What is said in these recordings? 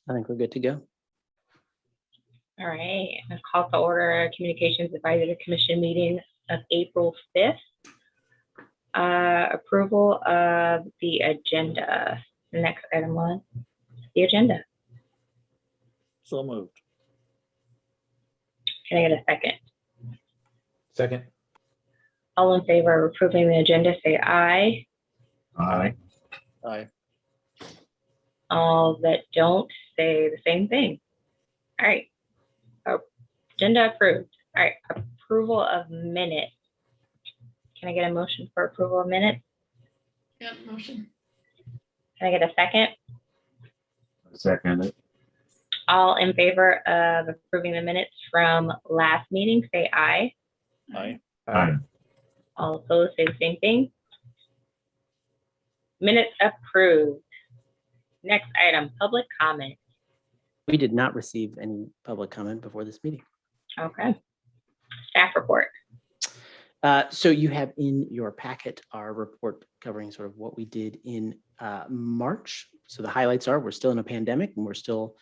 I think we're good to go. All right, a call to order Communications Advisory Commission meeting of April 5th. Approval of the agenda. The next item on the agenda. So moved. Can I get a second? Second. All in favor of approving the agenda, say aye. Aye. Aye. All that don't, say the same thing. All right. Agenda approved. All right. Approval of minutes. Can I get a motion for approval of minutes? Yep, motion. Can I get a second? Second. All in favor of approving the minutes from last meeting, say aye. Aye. Aye. All opposed, say the same thing. Minutes approved. Next item, public comment. We did not receive any public comment before this meeting. Okay. Staff report. So you have in your packet our report covering sort of what we did in March. So the highlights are we're still in a pandemic and we're still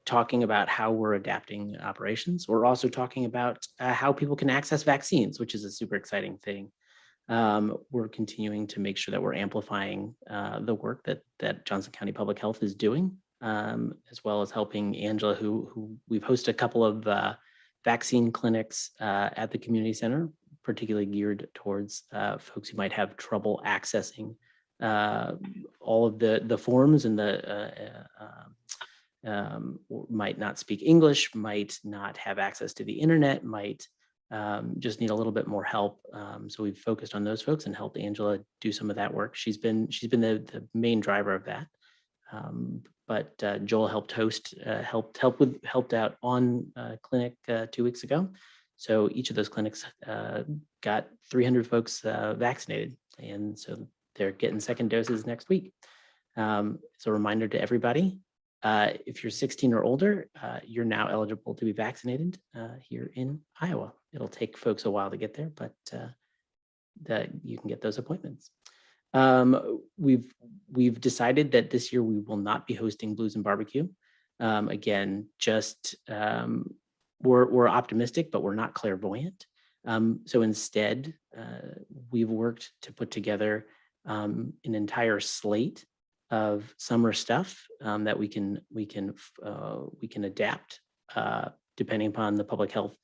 talking about how we're adapting operations. We're also talking about how people can access vaccines, which is a super exciting thing. We're continuing to make sure that we're amplifying the work that Johnson County Public Health is doing, as well as helping Angela, who we've hosted a couple of vaccine clinics at the community center, particularly geared towards folks who might have trouble accessing all of the forms and might not speak English, might not have access to the internet, might just need a little bit more help. So we've focused on those folks and helped Angela do some of that work. She's been the main driver of that. But Joel helped out on clinic 2 weeks ago. So each of those clinics got 300 folks vaccinated, and so they're getting second doses next week. So a reminder to everybody, if you're 16 or older, you're now eligible to be vaccinated here in Iowa. It'll take folks a while to get there, but that you can get those appointments. We've decided that this year we will not be hosting Blues and Barbecue. Again, just we're optimistic, but we're not clairvoyant. So instead, we've worked to put together an entire slate of summer stuff that we can adapt depending upon the public health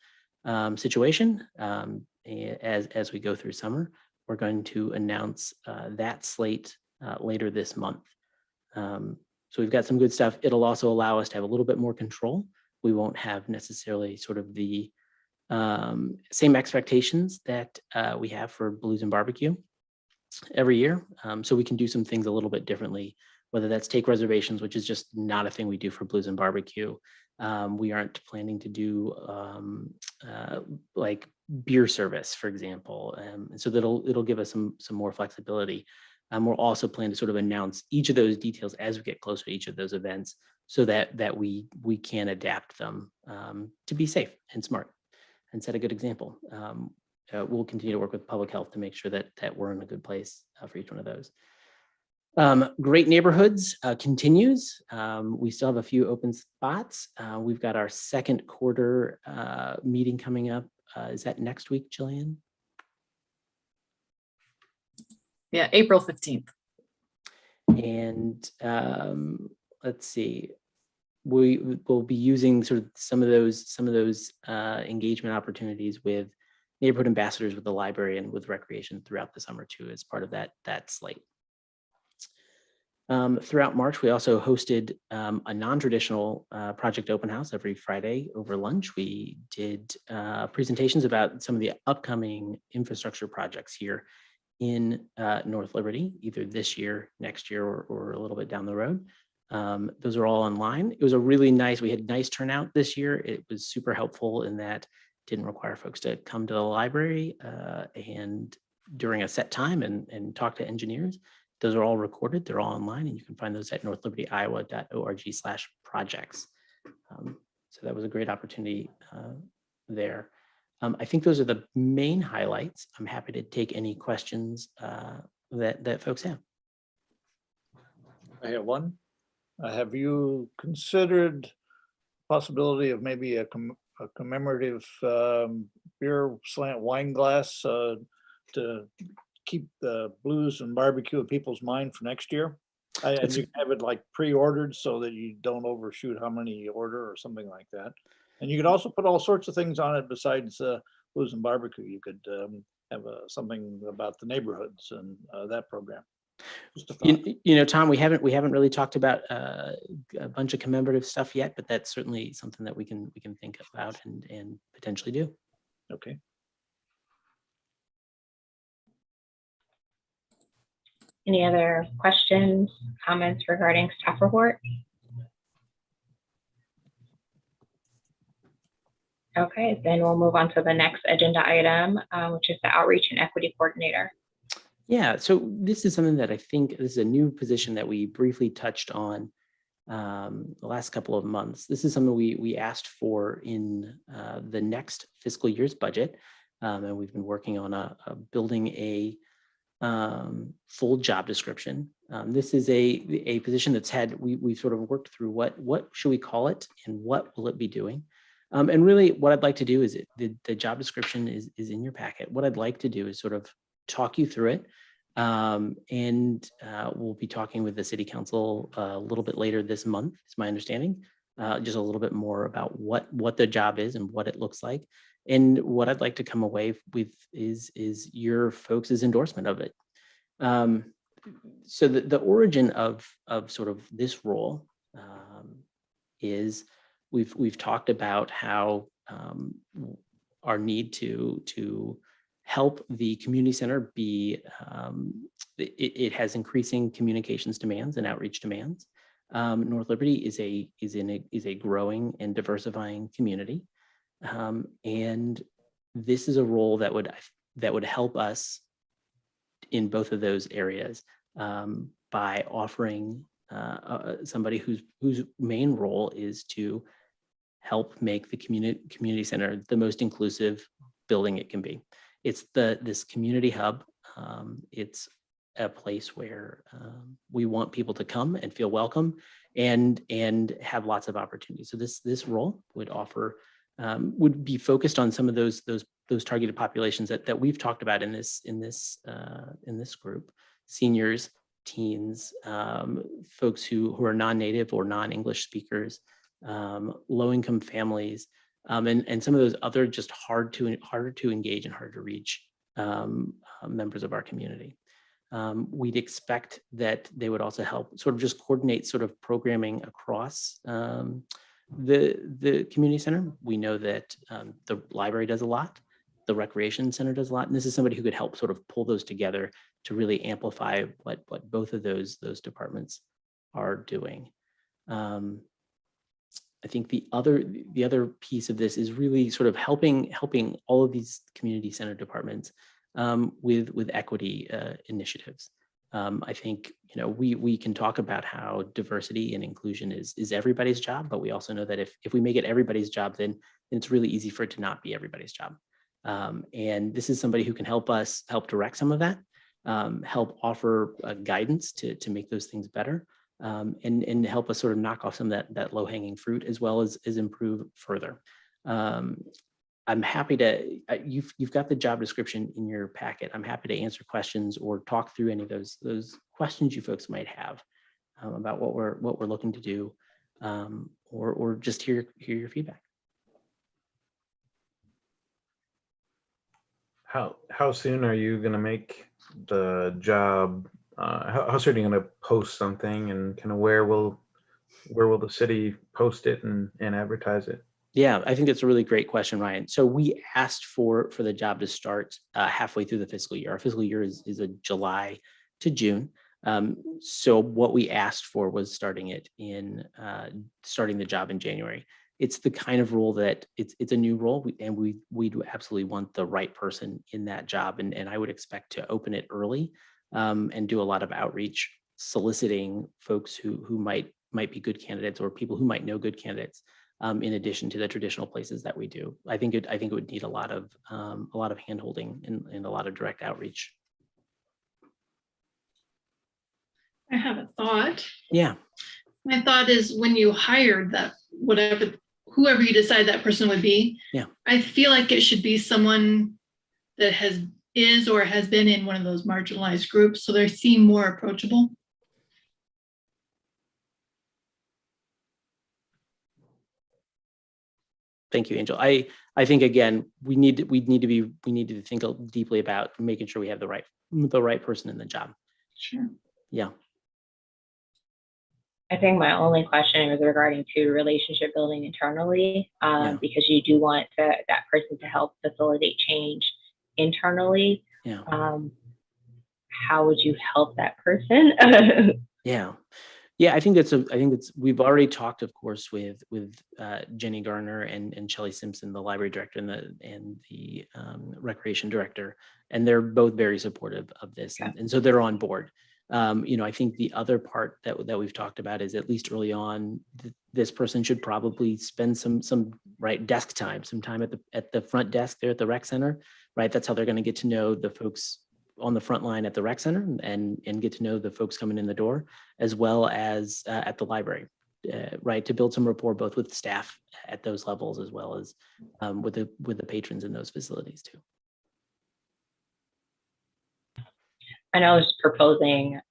situation as we go through summer. We're going to announce that slate later this month. So we've got some good stuff. It'll also allow us to have a little bit more control. We won't have necessarily sort of the same expectations that we have for Blues and Barbecue every year. So we can do some things a little bit differently, whether that's take reservations, which is just not a thing we do for Blues and Barbecue. We aren't planning to do like beer service, for example, and so it'll give us some more flexibility. We'll also plan to sort of announce each of those details as we get closer to each of those events, so that we can adapt them to be safe and smart and set a good example. We'll continue to work with public health to make sure that we're in a good place for each one of those. Great Neighborhoods continues. We still have a few open spots. We've got our second quarter meeting coming up. Is that next week, Jillian? Yeah, April 15th. And let's see, we will be using sort of some of those engagement opportunities with neighborhood ambassadors with the library and with recreation throughout the summer too, as part of that slate. Throughout March, we also hosted a non-traditional project open house every Friday over lunch. We did presentations about some of the upcoming infrastructure projects here in North Liberty, either this year, next year, or a little bit down the road. Those are all online. It was a really nice, we had nice turnout this year. It was super helpful in that it didn't require folks to come to the library and during a set time and talk to engineers. Those are all recorded, they're all online, and you can find those at northlibertyiowa.org/projects. So that was a great opportunity there. I think those are the main highlights. I'm happy to take any questions that folks have. I have one. Have you considered possibility of maybe a commemorative beer slant wine glass to keep the blues and barbecue in people's mind for next year? And That's- you can have it like pre-ordered so that you don't overshoot how many you order or something like that. And you could also put all sorts of things on it besides blues and barbecue. You could have something about the neighborhoods and that program. Just a thought. You know, Tom, we haven't really talked about a bunch of commemorative stuff yet, but that's certainly something that we can think about and potentially do. Okay. Any other questions, comments regarding staff report? Okay, then we'll move on to the next agenda item, which is the outreach and equity coordinator. Yeah, so this is something that I think this is a new position that we briefly touched on the last couple of months. This is something we asked for in the next fiscal year's budget, and we've been working on building a full job description. This is a position that's we've sort of worked through what should we call it and what will it be doing. And really what I'd like to do is the job description is in your packet. What I'd like to do is sort of talk you through it. And we'll be talking with the city council a little bit later this month, is my understanding, just a little bit more about what the job is and what it looks like. And what I'd like to come away with is your folks' endorsement of it. So the origin of sort of this role is we've talked about how our need to help the community center be it has increasing communications demands and outreach demands. North Liberty is a growing and diversifying community, and this is a role that would help us in both of those areas by offering somebody whose main role is to help make the community center the most inclusive building it can be. It's this community hub. It's a place where we want people to come and feel welcome and have lots of opportunities. So this role would offer would be focused on some of those targeted populations that we've talked about in this group: seniors, teens, folks who are non-native or non-English speakers, low-income families, and some of those other just harder to engage and hard to reach members of our community. We'd expect that they would also help sort of just coordinate sort of programming across the community center. We know that the library does a lot, the recreation center does a lot, and this is somebody who could help sort of pull those together to really amplify what both of those departments are doing. I think the other piece of this is really sort of helping all of these community center departments with equity initiatives. I think we can talk about how diversity and inclusion is everybody's job, but we also know that if we make it everybody's job, then it's really easy for it to not be everybody's job. And this is somebody who can help direct some of that, help offer guidance to make those things better. And help us sort of knock off some of that low-hanging fruit, as well as improve further. I'm happy to, you've got the job description in your packet. I'm happy to answer questions or talk through any of those questions you folks might have about what we're looking to do, or just hear your feedback. How soon are you gonna make the job? How soon are you gonna post something, and kind of where will the city post it and advertise it? Yeah, I think that's a really great question, Ryan. So we asked for the job to start halfway through the fiscal year. Our fiscal year is a July to June. So what we asked for was starting the job in January. It's the kind of role that it's a new role, and we do absolutely want the right person in that job. And I would expect to open it early and do a lot of outreach, soliciting folks who might be good candidates, or people who might know good candidates. In addition to the traditional places that we do. I think it would need a lot of hand-holding and a lot of direct outreach. I have a thought. Yeah. My thought is when you hired that, whoever you decide that person would be. Yeah. I feel like it should be someone that is or has been in one of those marginalized groups, so they seem more approachable. Thank you, Angel. I think again, we need to think deeply about making sure we have the right person in the job. Sure. Yeah. I think my only question was regarding to relationship building internally, Yeah. because you do want that person to help facilitate change internally. Yeah. How would you help that person? Yeah, I think we've already talked, of course, with Jenny Garner and Shelley Simpson, the library director and the recreation director, and they're both very supportive of this, and so they're on board. I think the other part that we've talked about is, at least early on, this person should probably spend some desk time, some time at the front desk there at the rec center, right? That's how they're going to get to know the folks on the front line at the rec center and get to know the folks coming in the door, as well as at the library, right? To build some rapport both with staff at those levels, as well as with the patrons in those facilities too. I know I was proposing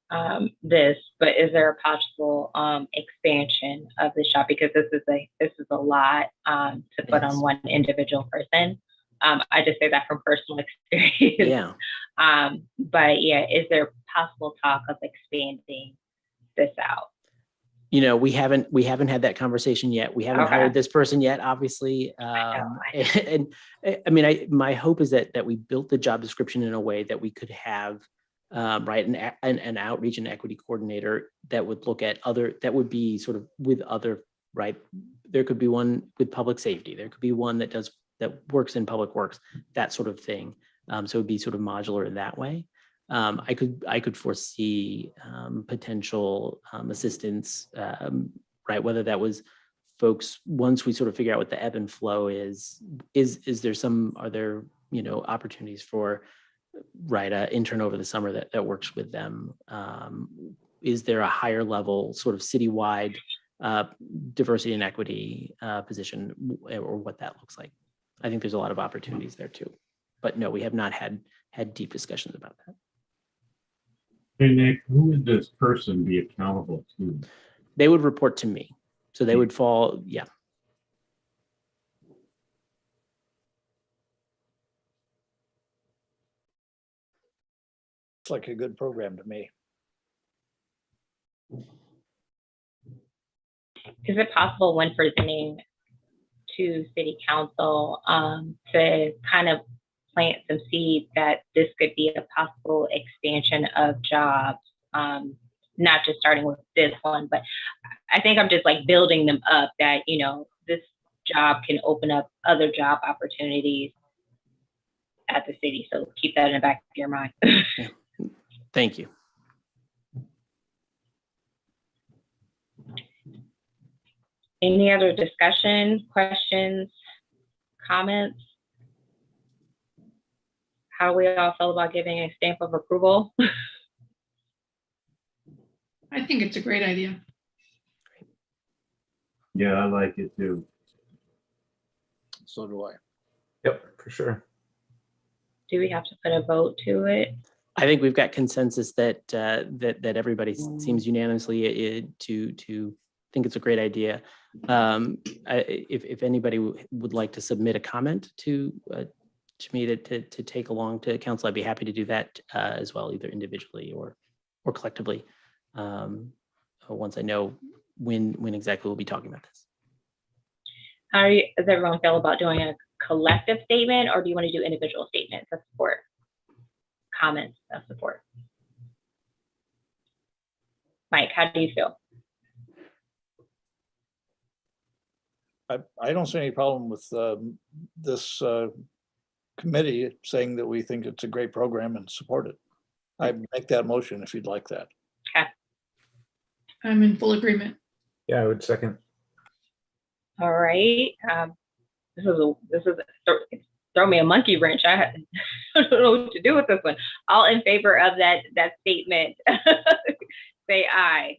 this, but is there a possible expansion of the shop? Because this is a lot to put Yes. on one individual person. I just say that from personal experience. Yeah. But yeah, is there possible talk of expanding this out? We haven't had that conversation yet. We haven't Okay. hired this person yet, obviously. And I mean, my hope is that we built the job description in a way that we could have right an outreach and equity coordinator that would look at that would be sort of with other, right? There could be one with public safety. There could be one that works in public works, that sort of thing. So it would be sort of modular in that way. I could foresee potential assistance, right? Whether that was folks, once we sort of figure out what the ebb and flow is are there opportunities for, right, intern over the summer that works with them? Is there a higher level sort of citywide diversity and equity position, or what that looks like? I think there's a lot of opportunities there too, but no, we have not had deep discussions about that. Hey, Nick, who would this person be accountable to? They would report to me. So they would fall, yeah. Looks like a good program to me. Is it possible when presenting to city council to kind of plant some seeds that this could be a possible expansion of jobs, not just starting with this one, but I think I'm just like building them up that, this job can open up other job opportunities at the city. So keep that in the back of your mind. Yeah. Thank you. Any other discussion, questions, comments? How we all feel about giving a stamp of approval? I think it's a great idea. Yeah, I like it too. So do I. Yep, for sure. Do we have to put a vote to it? I think we've got consensus that that everybody seems unanimously to think it's a great idea. If anybody would like to submit a comment to me to take along to council, I'd be happy to do that as well, either individually or collectively. Once I know when exactly we'll be talking about this. How does everyone feel about doing a collective statement, or do you want to do individual statements of support? Comments of support. Mike, how do you feel? I don't see any problem with this committee saying that we think it's a great program and support it. I make that motion if you'd like that. Okay. I'm in full agreement. Yeah, I would second. All right. This is throw me a monkey wrench. I don't know what to do with this one. All in favor of that statement, say aye.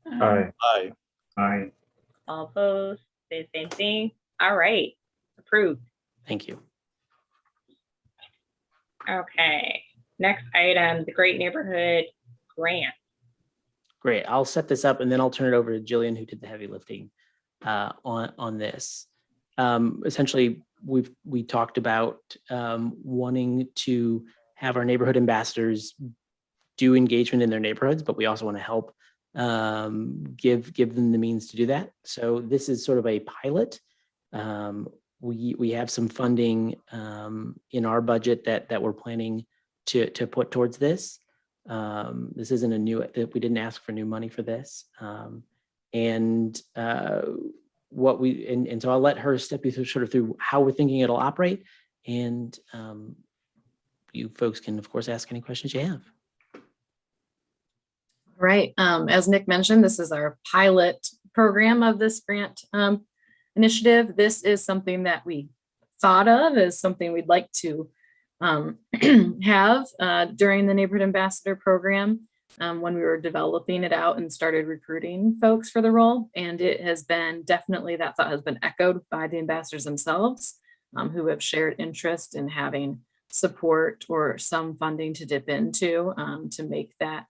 Aye. Aye. Aye. All opposed, say the same thing. All right, approved. Thank you. Okay, next item, the Great Neighborhood Grant. Great. I'll set this up and then I'll turn it over to Jillian, who did the heavy lifting on this. Essentially, we talked about wanting to have our neighborhood ambassadors do engagement in their neighborhoods, but we also want to help give them the means to do that. So this is sort of a pilot. We have some funding in our budget that we're planning to put towards this. This isn't a new, we didn't ask for new money for this. And so I'll let her step you through sort of through how we're thinking it'll operate. And you folks can, of course, ask any questions you have. Right. As Nick mentioned, this is our pilot program of this grant initiative. This is something that we thought of as something we'd like to have during the Neighborhood Ambassador program when we were developing it out and started recruiting folks for the role. And it has been definitely, that thought has been echoed by the ambassadors themselves who have shared interest in having support or some funding to dip into to make that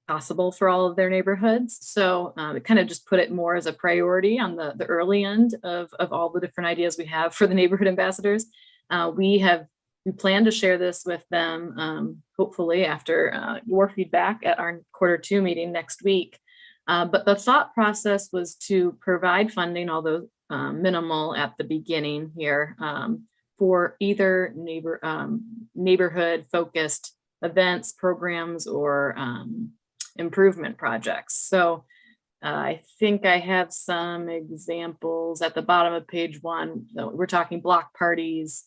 possible for all of their neighborhoods. So it kind of just put it more as a priority on the early end of all the different ideas we have for the neighborhood ambassadors. We plan to share this with them, hopefully after your feedback at our Q2 meeting next week. But the thought process was to provide funding, although minimal at the beginning here, for either neighborhood focused events, programs, or improvement projects. So I think I have some examples at the bottom of page 1. We're talking block parties,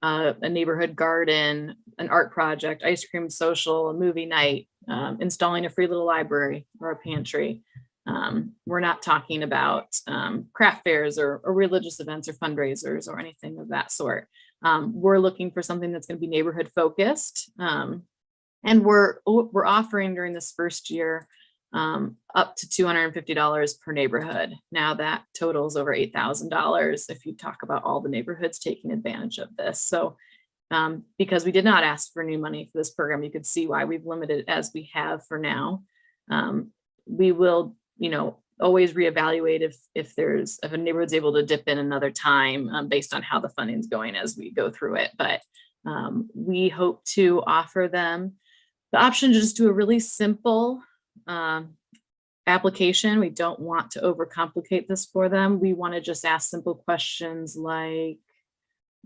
a neighborhood garden, an art project, ice cream social, a movie night, installing a free little library or a pantry. We're not talking about craft fairs or religious events or fundraisers or anything of that sort. We're looking for something that's going to be neighborhood focused. And we're offering during this first year up to $250 per neighborhood. Now that totals over $8,000 if you talk about all the neighborhoods taking advantage of this. So because we did not ask for new money for this program, you could see why we've limited it as we have for now. We will, always reevaluate if a neighborhood's able to dip in another time based on how the funding's going as we go through it. But we hope to offer them the option to just do a really simple application. We don't want to overcomplicate this for them. We want to just ask simple questions like,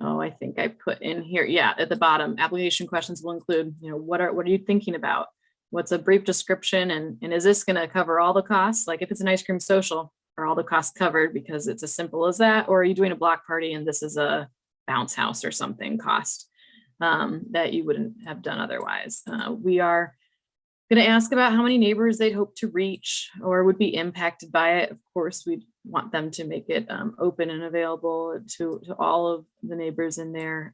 I think I put in here, at the bottom, application questions will include, what are you thinking about? What's a brief description? And is this going to cover all the costs? Like if it's an ice cream social, are all the costs covered because it's as simple as that? Or are you doing a block party and this is a bounce house or something cost that you wouldn't have done otherwise? We are going to ask about how many neighbors they'd hope to reach or would be impacted by it. Of course, we'd want them to make it open and available to all of the neighbors in their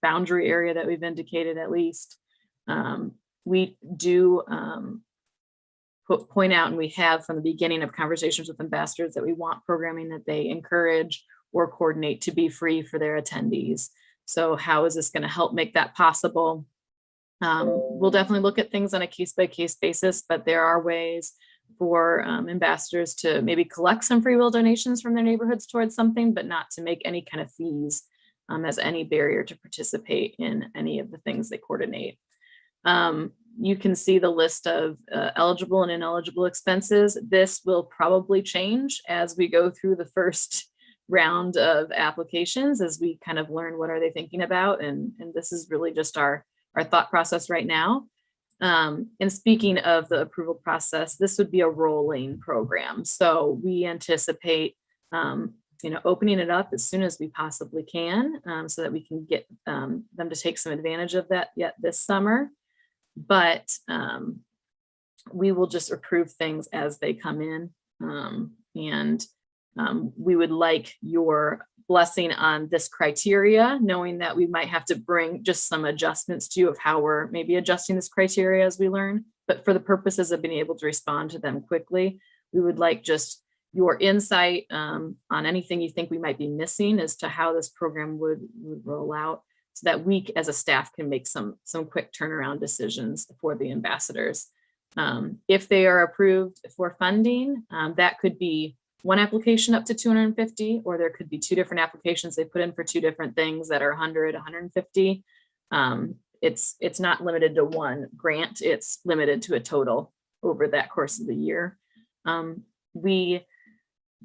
boundary area that we've indicated at least. We do point out, and we have from the beginning of conversations with ambassadors, that we want programming that they encourage or coordinate to be free for their attendees. So how is this going to help make that possible? We'll definitely look at things on a case-by-case basis, but there are ways for ambassadors to maybe collect some free will donations from their neighborhoods towards something, but not to make any kind of fees as any barrier to participate in any of the things they coordinate. You can see the list of eligible and ineligible expenses. This will probably change as we go through the first round of applications, as we kind of learn what are they thinking about. And this is really just our thought process right now. And speaking of the approval process, this would be a rolling program. So we anticipate, opening it up as soon as we possibly can so that we can get them to take some advantage of that yet this summer. But we will just approve things as they come in. We would like your blessing on this criteria, knowing that we might have to bring just some adjustments to you of how we're maybe adjusting this criteria as we learn. But for the purposes of being able to respond to them quickly, we would like just your insight on anything you think we might be missing as to how this program would roll out, so that we as a staff can make some quick turnaround decisions for the ambassadors. If they are approved for funding, that could be one application up to 250, or there could be 2 different applications they put in for 2 different things that are 100, 150. It's not limited to one grant, it's limited to a total over that course of the year. We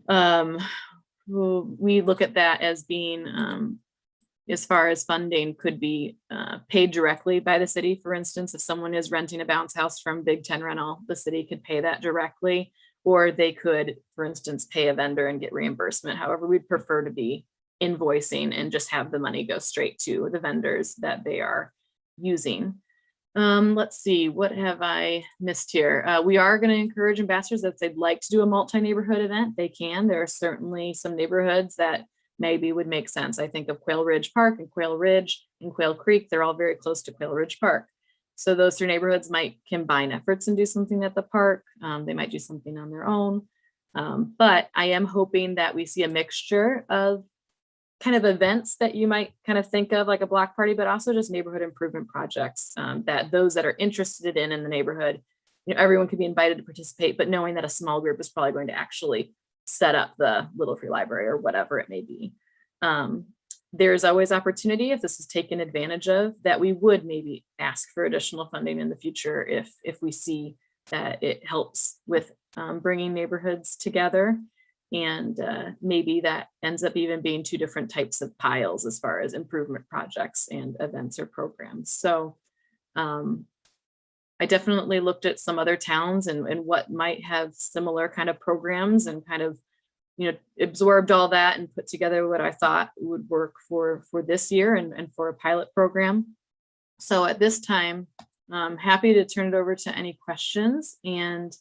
look at that as being, as far as funding, could be paid directly by the city. For instance, if someone is renting a bounce house from Big Ten Rental, the city could pay that directly, or they could, for instance, pay a vendor and get reimbursement. However, we'd prefer to be invoicing and just have the money go straight to the vendors that they are using. Let's see, what have I missed here? We are going to encourage ambassadors that if they'd like to do a multi-neighborhood event, they can. There are certainly some neighborhoods that maybe would make sense. I think of Quail Ridge Park and Quail Ridge and Quail Creek. They're all very close to Quail Ridge Park. So those 3 neighborhoods might combine efforts and do something at the park. They might do something on their own. But I am hoping that we see a mixture of kind of events that you might kind of think of like a block party, but also just neighborhood improvement projects that those that are interested in the neighborhood, everyone could be invited to participate, but knowing that a small group is probably going to actually set up the Little Free Library or whatever it may be. There's always opportunity, if this is taken advantage of, that we would maybe ask for additional funding in the future if we see that it helps with bringing neighborhoods together. And maybe that ends up even being 2 different types of piles as far as improvement projects and events or programs. So I definitely looked at some other towns and what might have similar kind of programs, and kind of, absorbed all that and put together what I thought would work for this year and for a pilot program. So at this time, I'm happy to turn it over to any questions and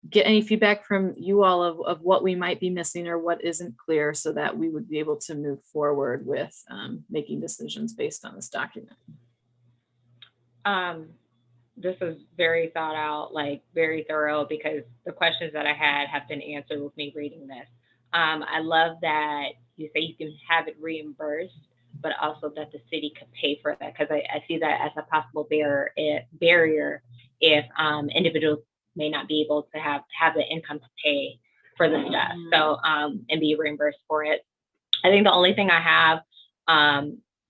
get any feedback from you all of what we might be missing or what isn't clear, so that we would be able to move forward with making decisions based on this document. This is very thought out, like very thorough, because the questions that I had have been answered with me reading this. I love that you say you can have it reimbursed, but also that the city could pay for that, because I see that as a possible barrier if individuals may not be able to have the income to pay for the stuff, so and be reimbursed for it. I think the only thing I have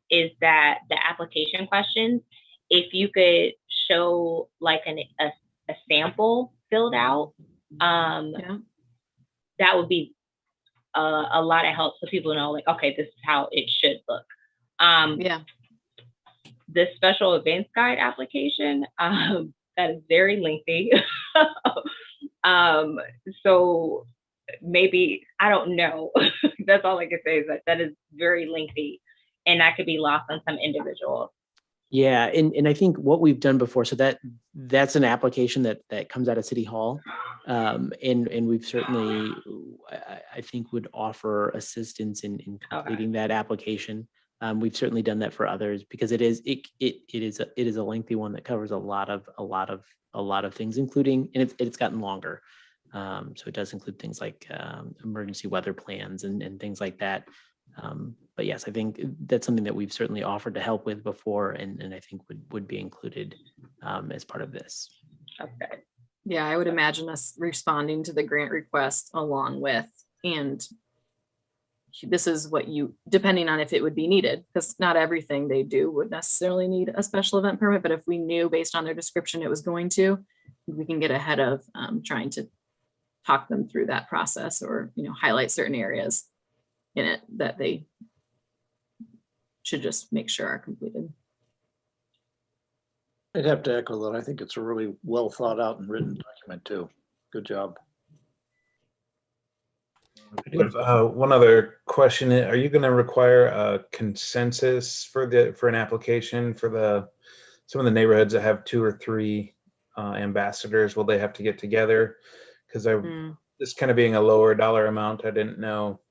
is that the application questions, if you could show like a sample filled out, that would be a lot of help, so people know, like, okay, this is how it should look. The special events guide application, that is very lengthy. So maybe, I don't know. That's all I can say, is that is very lengthy, and that could be lost on some individuals. Yeah, and I think what we've done before, so that's an application that comes out of City Hall, and we've certainly, I think, would offer assistance in completing that application. We've certainly done that for others, because it is a lengthy one that covers a lot of things, including, and it's gotten longer. So it does include things like emergency weather plans and things like that. But yes, I think that's something that we've certainly offered to help with before, and I think would be included as part of this. Okay. Yeah, I would imagine us responding to the grant request along with, and this is what you, depending on if it would be needed, because not everything they do would necessarily need a special event permit, but if we knew based on their description it was going to, we can get ahead of trying to talk them through that process, or highlight certain areas in it that they should just make sure are completed. I'd have to echo that. I think it's a really well thought out and written document too. Good job. One other question: are you going to require a consensus for an application for some of the neighborhoods that have 2 or 3 ambassadors? Will they have to get together? Because this kind of being a lower dollar amount, I didn't know.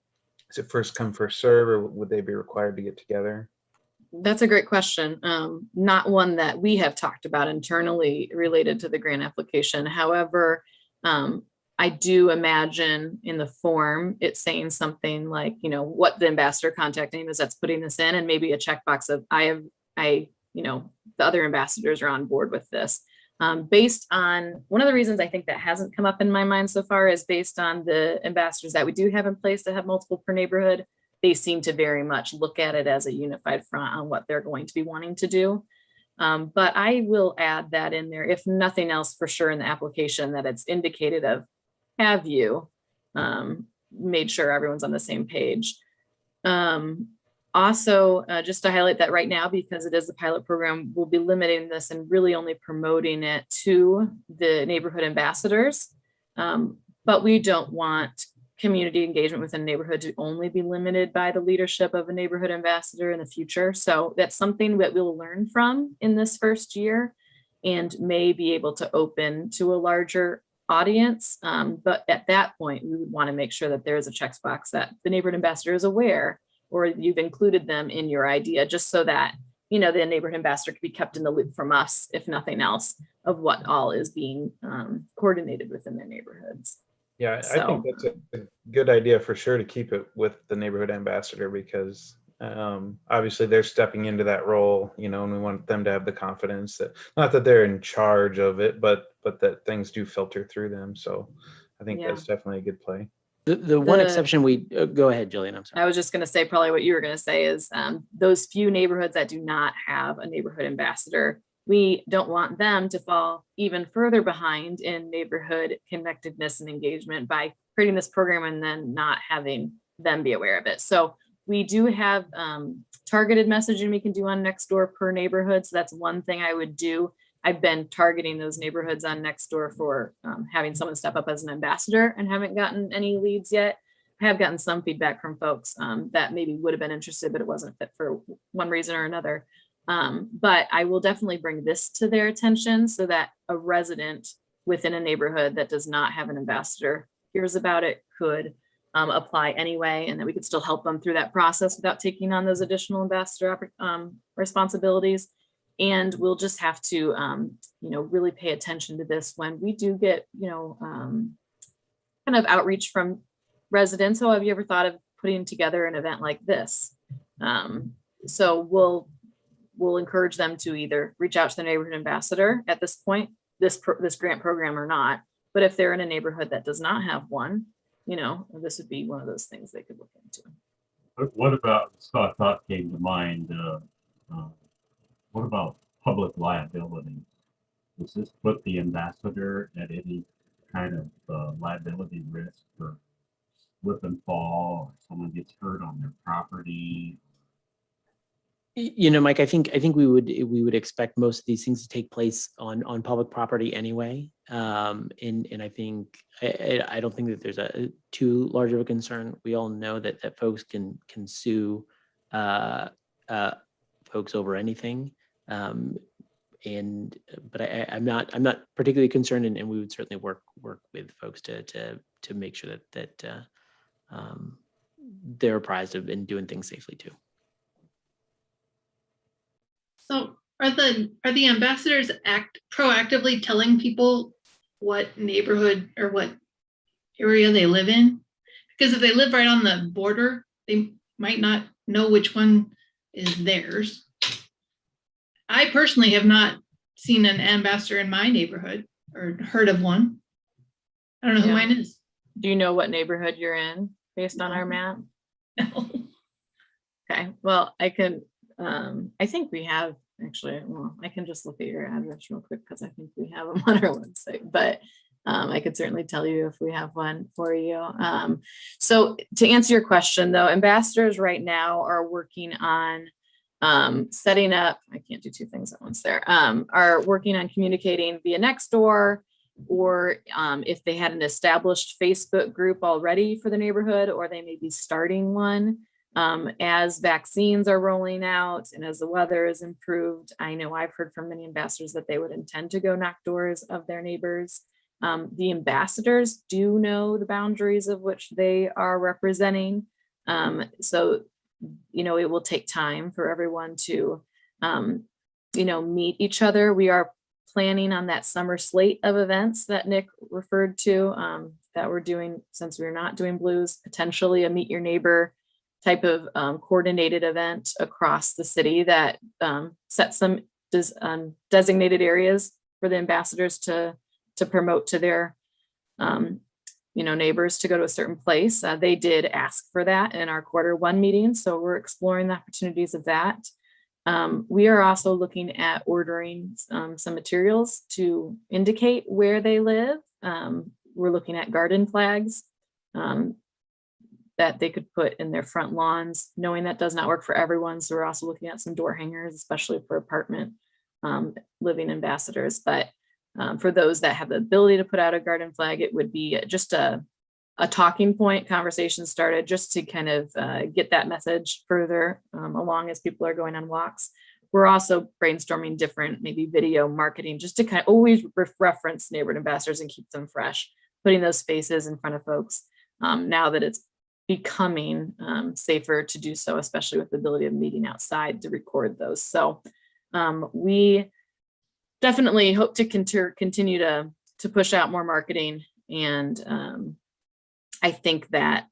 Is it first come, first serve, or would they be required to get together? That's a great question. Not one that we have talked about internally related to the grant application. However, I I do imagine in the form, it's saying something like, you know, what the ambassador contact name is that's putting this in, and maybe a checkbox of you know, the other ambassadors are on board with this. Based on, one of the reasons I think that hasn't come up in my mind so far is based on the ambassadors that we do have in place that have multiple per neighborhood. They seem to very much look at it as a unified front on what they're going to be wanting to do. But I will add that in there, if nothing else, for sure in the application, that it's indicated of, have you made sure everyone's on the same page. Also, just to highlight that right now, because it is a pilot program, we'll be limiting this and really only promoting it to the neighborhood ambassadors. But we don't want community engagement within the neighborhood to only be limited by the leadership of a neighborhood ambassador in the future. So that's something that we'll learn from in this first year and may be able to open to a larger audience. But at that point, we would want to make sure that there is a checkbox that the neighborhood ambassador is aware, or you've included them in your idea, just so that, you know, the neighborhood ambassador can be kept in the loop from us, if nothing else, of what all is being coordinated within their neighborhoods. Yeah, I So- think that's a good idea for sure to keep it with the neighborhood ambassador, because obviously they're stepping into that role, you know, and we want them to have the confidence that, not that they're in charge of it, but that things do filter through them. So I think Yeah. that's definitely a good play. The one The- exception we, go ahead, Jillian, I'm sorry. I was just going to say probably what you were going to say is those few neighborhoods that do not have a neighborhood ambassador, we don't want them to fall even further behind in neighborhood connectedness and engagement by creating this program and then not having them be aware of it. So we do have targeted messaging we can do on Nextdoor per neighborhood. So that's one thing I would do. I've been targeting those neighborhoods on Nextdoor for having someone step up as an ambassador and haven't gotten any leads yet. I have gotten some feedback from folks that maybe would have been interested, but it wasn't fit for one reason or another. But I will definitely bring this to their attention so that a resident within a neighborhood that does not have an ambassador hears about it, could apply anyway, and that we could still help them through that process without taking on those additional ambassador responsibilities. And we'll just have to, you know, really pay attention to this when we do get, you know, kind of outreach from residents. Oh, have you ever thought of putting together an event like this? So we'll encourage them to either reach out to the neighborhood ambassador at this point, this grant program or not. But if they're in a neighborhood that does not have one, you know, this would be one of those things they could look into. What about, thought came to mind, what about public liability? Does this put the ambassador at any kind of liability risk for slip and fall, or someone gets hurt on their property? You know, Mike, I think we would expect most of these things to take place on public property anyway. And I think I don't think that there's a too large of a concern. We all know that folks can sue folks over anything. But I'm not particularly concerned, and we would certainly work with folks to make sure that they're apprised of and doing things safely too. So are the ambassadors proactively telling people what neighborhood or what area they live in? Because if they live right on the border, they might not know which one is theirs. I personally have not seen an ambassador in my neighborhood or heard of one. I don't know who Yeah. mine is. Do you know what neighborhood you're in based on our map? Okay, well, I can, I think we have actually, well, I can just look at your address real quick because I think we have them on our website, but I could certainly tell you if we have one for you. So to answer your question though, ambassadors right now are working on setting up, I can't do two things at once there, are working on communicating via Nextdoor, or if they had an established Facebook group already for the neighborhood, or they may be starting one. As vaccines are rolling out and as the weather is improved, I know I've heard from many ambassadors that they would intend to go knock doors of their neighbors. The ambassadors do know the boundaries of which they are representing. So, you know, it will take time for everyone to, you know, meet each other. We are planning on that summer slate of events that Nick referred to. that we're doing, since we're not doing blues, potentially a meet your neighbor type of coordinated event across the city that sets some designated areas for the ambassadors to promote to their neighbors to go to a certain place. They did ask for that in our Q1 meeting, so we're exploring the opportunities of that. We are also looking at ordering some materials to indicate where they live. We're looking at garden flags that they could put in their front lawns, knowing that does not work for everyone. So we're also looking at some door hangers, especially for apartment living ambassadors. But for those that have the ability to put out a garden flag, it would be just a talking point, conversation started, just to kind of get that message further along as people are going on walks. We're also brainstorming different maybe video marketing, just to kind of always reference neighborhood ambassadors and keep them fresh, putting those faces in front of folks now that it's becoming safer to do so, especially with the ability of meeting outside to record those. So we definitely hope to continue to push out more marketing. And I think that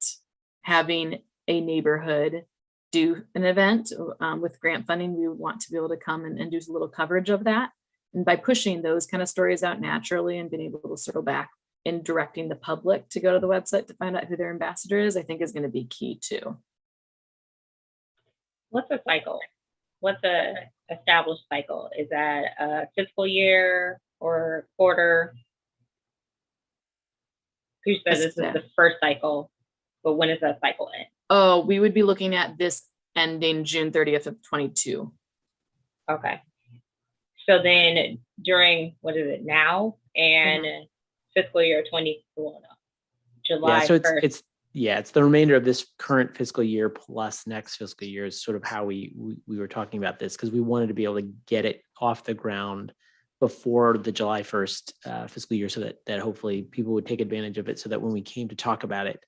having a neighborhood do an event with grant funding, we would want to be able to come and do a little coverage of that. And by pushing those kind of stories out naturally and being able to circle back and directing the public to go to the website to find out who their ambassador is, I think is going to be key too. What's a cycle? What's a established cycle? Is that a fiscal year or quarter? Who said this is the first cycle, but when is that cycle end? Oh, we would be looking at this ending June 30th of 22. Okay. So then during, what is it now? And fiscal year 21, July. Yeah, so 1st. it's the remainder of this current fiscal year plus next fiscal year is sort of how we were talking about this, because we wanted to be able to get it off the ground before the July 1st fiscal year, so that hopefully people would take advantage of it, so that when we came to talk about it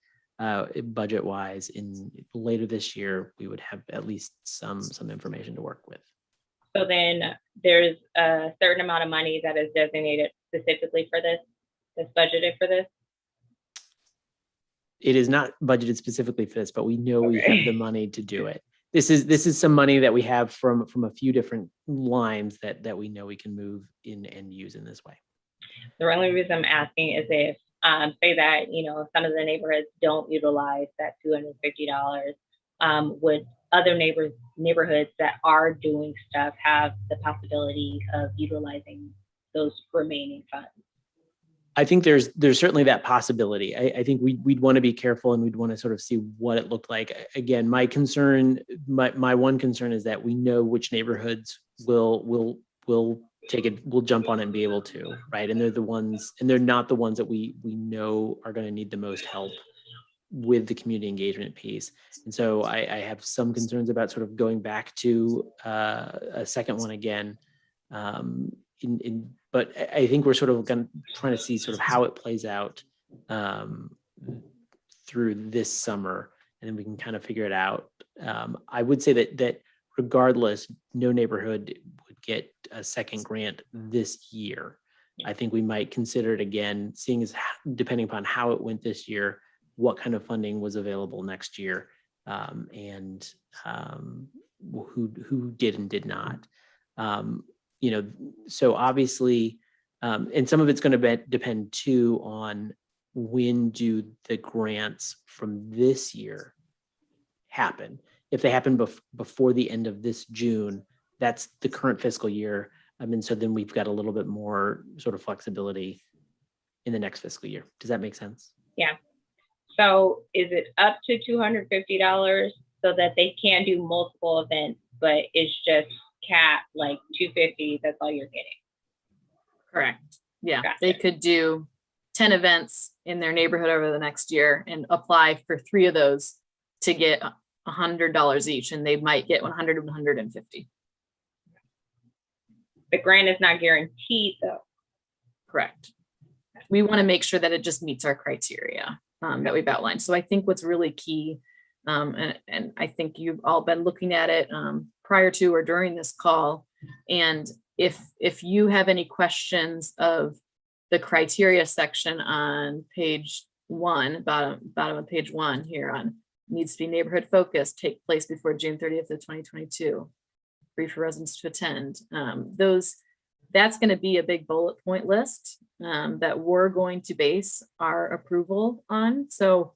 budget wise in later this year, we would have at least some information to work with. So then there's a certain amount of money that is designated specifically for this, that's budgeted for this? It is not budgeted specifically for this, but we know we have the money to do it. This is some money that we have from a few different lines that we know we can move in and use in this way. The only reason I'm asking is if say that some of the neighborhoods don't utilize that $250, would other neighborhoods that are doing stuff have the possibility of utilizing those remaining funds? I think there's certainly that possibility. I think we'd want to be careful, and we'd want to sort of see what it looked like. Again, my one concern is that we know which neighborhoods will take it, will jump on it and be able to, right? And they're not the ones that we know are going to need the most help with the community engagement piece. And so I have some concerns about sort of going back to a second one again. But I think we're sort of trying to see sort of how it plays out through this summer, and then we can kind of figure it out. I would say that regardless, no neighborhood would get a second grant this year. I think we might consider it again, seeing as depending upon how it went this year, what kind of funding was available next year, and who did and did not. So obviously, and some of it's going to depend too on when do the grants from this year happen. If they happen before the end of this June, that's the current fiscal year. And so then we've got a little bit more sort of flexibility in the next fiscal year. Does that make sense? Yeah. So is it up to $250 so that they can do multiple events, but it's just capped like $250, that's all you're getting? Correct. Yeah, Gotcha. They could do 10 events in their neighborhood over the next year and apply for 3 of those to get $100 each, and they might get 100 and 150. The grant is not guaranteed though. Correct. We want to make sure that it just meets our criteria that we've outlined. So I think what's really key, and I think you've all been looking at it prior to or during this call, and if you have any questions of the criteria section on page 1, bottom of page 1 here on needs to be neighborhood focused, take place before June 30th of 2022, free for residents to attend. That's going to be a big bullet point list that we're going to base our approval on. So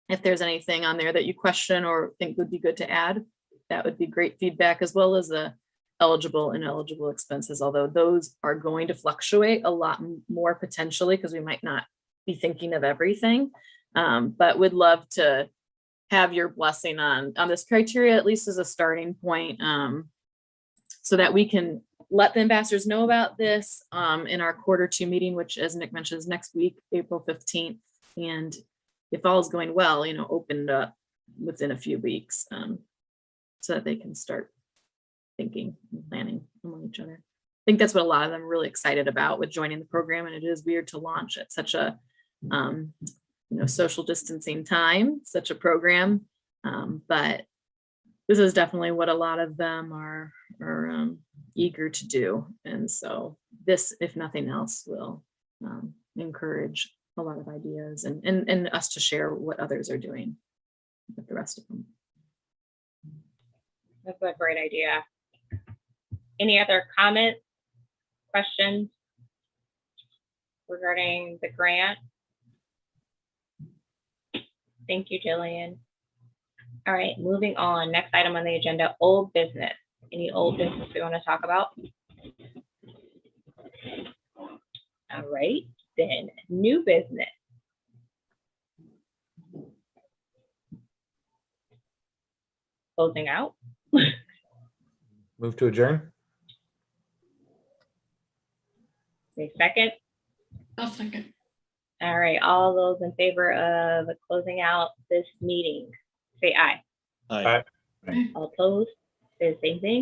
if there's anything on there that you question or think would be good to add, that would be great feedback, as well as the eligible and ineligible expenses, although those are going to fluctuate a lot more potentially because we might not be thinking of everything. But would love to have your blessing on this criteria, at least as a starting point, so that we can let the ambassadors know about this in our Q2 meeting, which, as Nick mentioned, is next week, April 15th. And if all is going well, opened up within a few weeks, so that they can start thinking and planning among each other. I think that's what a lot of them are really excited about with joining the program. And it is weird to launch at such a social distancing time, such a program. But this is definitely what a lot of them are eager to do. And so this, if nothing else, will encourage a lot of ideas and us to share what others are doing with the rest of them. That's a great idea. Any other comments, questions regarding the grant? Thank you, Jillian. All right, moving on. Next item on the agenda, old business. Any old business we want to talk about? All right, then new business. Closing out. Move to adjourn. Say second. I'll second. All right, all those in favor of closing out this meeting, say aye. Aye. All opposed, say the same thing.